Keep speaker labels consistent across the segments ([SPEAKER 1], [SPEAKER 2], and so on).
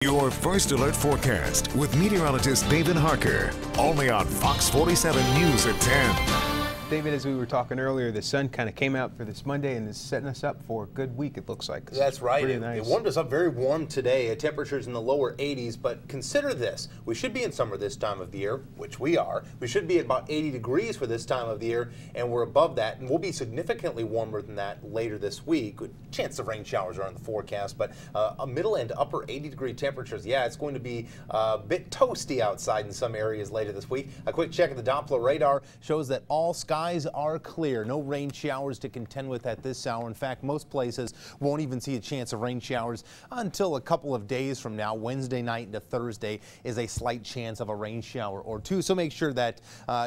[SPEAKER 1] Your first alert forecast with meteorologist David Harker, only on Fox 47 News at 10.
[SPEAKER 2] David, as we were talking earlier, the sun kind of came out for this Monday and is setting us up for a good week, it looks like.
[SPEAKER 3] That's right.
[SPEAKER 2] Nice.
[SPEAKER 3] It warmed us up very warm today. Temperatures in the lower 80s, but consider this. We should be in summer this time of the year, which we are. We should be at about 80 degrees for this time of the year, and we're above that, and we'll be significantly warmer than that later this week. Good chance of rain showers are in the forecast, but a middle and upper 80-degree temperatures. Yeah, it's going to be a bit toasty outside in some areas later this week. A quick check of the Doppler radar shows that all skies are clear. No rain showers to contend with at this hour. In fact, most places won't even see a chance of rain showers until a couple of days from now. Wednesday night into Thursday is a slight chance of a rain shower or two. So make sure that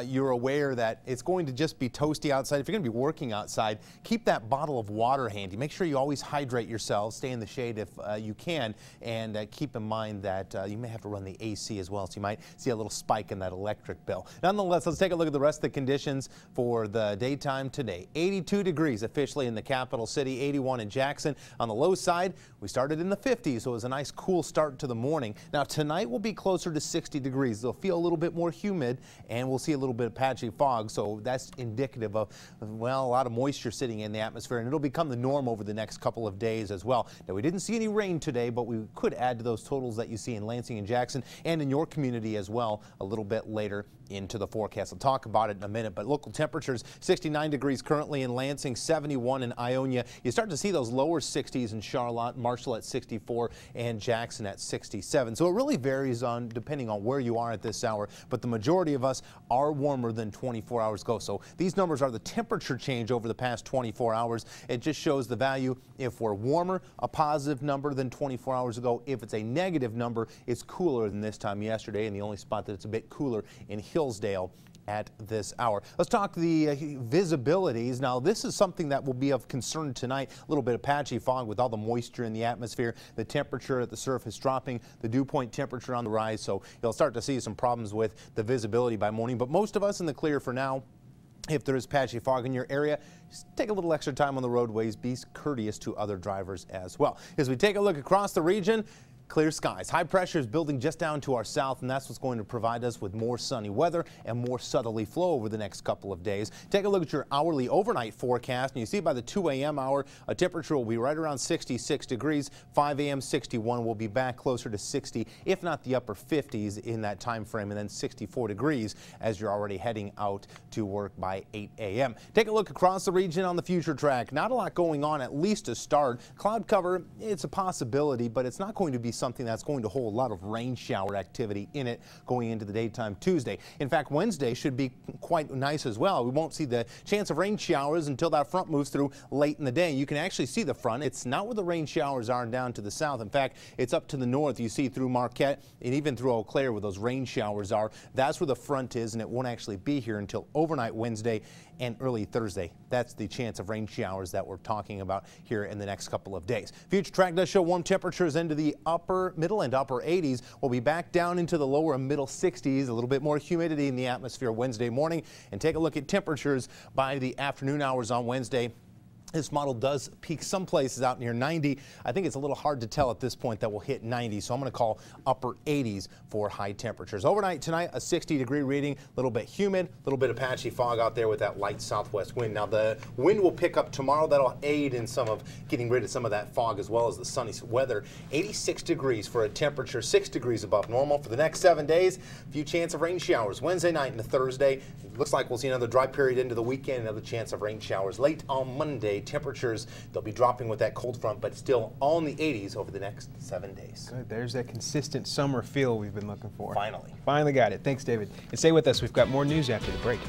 [SPEAKER 3] you're aware that it's going to just be toasty outside. If you're going to be working outside, keep that bottle of water handy. Make sure you always hydrate yourself. Stay in the shade if you can, and keep in mind that you may have to run the AC as well, so you might see a little spike in that electric bill. Nonetheless, let's take a look at the rest of the conditions for the daytime today. 82 degrees officially in the capital city, 81 in Jackson. On the low side, we started in the 50s, so it was a nice cool start to the morning. Now tonight will be closer to 60 degrees. They'll feel a little bit more humid, and we'll see a little bit of patchy fog, so that's indicative of, well, a lot of moisture sitting in the atmosphere, and it'll become the norm over the next couple of days as well. Now, we didn't see any rain today, but we could add to those totals that you see in Lansing and Jackson and in your community as well a little bit later into the forecast. I'll talk about it in a minute, but local temperatures 69 degrees currently in Lansing, 71 in Ionia. You start to see those lower 60s in Charlotte, Marshall at 64, and Jackson at 67. So it really varies on depending on where you are at this hour, but the majority of us are warmer than 24 hours ago. So these numbers are the temperature change over the past 24 hours. It just shows the value. If we're warmer, a positive number than 24 hours ago. If it's a negative number, it's cooler than this time yesterday, and the only spot that's a bit cooler in Hillsdale at this hour. Let's talk the visibilities. Now, this is something that will be of concern tonight. A little bit of patchy fog with all the moisture in the atmosphere. The temperature at the surface dropping, the dew point temperature on the rise, so you'll start to see some problems with the visibility by morning, but most of us in the clear for now. If there is patchy fog in your area, just take a little extra time on the roadways. Be courteous to other drivers as well. As we take a look across the region, clear skies. High pressure is building just down to our south, and that's what's going to provide us with more sunny weather and more southerly flow over the next couple of days. Take a look at your hourly overnight forecast, and you see by the 2 a.m. hour, a temperature will be right around 66 degrees. 5 a.m. 61 will be back closer to 60, if not the upper 50s in that time frame, and then 64 degrees as you're already heading out to work by 8 a.m. Take a look across the region on the future track. Not a lot going on, at least to start. Cloud cover, it's a possibility, but it's not going to be something that's going to hold a lot of rain shower activity in it going into the daytime Tuesday. In fact, Wednesday should be quite nice as well. We won't see the chance of rain showers until that front moves through late in the day. You can actually see the front. It's not where the rain showers are down to the south. In fact, it's up to the north. You see through Marquette and even through Eau Claire where those rain showers are. That's where the front is, and it won't actually be here until overnight Wednesday and early Thursday. That's the chance of rain showers that we're talking about here in the next couple of days. Future track does show warm temperatures into the middle and upper 80s. We'll be back down into the lower and middle 60s, a little bit more humidity in the atmosphere Wednesday morning. And take a look at temperatures by the afternoon hours on Wednesday. This model does peak some places out near 90. I think it's a little hard to tell at this point that we'll hit 90, so I'm going to call upper 80s for high temperatures. Overnight tonight, a 60-degree reading, a little bit humid, a little bit of patchy fog out there with that light southwest wind. Now, the wind will pick up tomorrow. That'll aid in some of getting rid of some of that fog as well as the sunny weather. 86 degrees for a temperature, 6 degrees above normal. For the next 7 days, a few chance of rain showers. Wednesday night into Thursday, it looks like we'll see another dry period into the weekend, another chance of rain showers. Late on Monday, temperatures, they'll be dropping with that cold front, but still all in the 80s over the next 7 days.
[SPEAKER 2] Good. There's that consistent summer feel we've been looking for.
[SPEAKER 3] Finally.
[SPEAKER 2] Finally got it. Thanks, David. And stay with us. We've got more news after the break.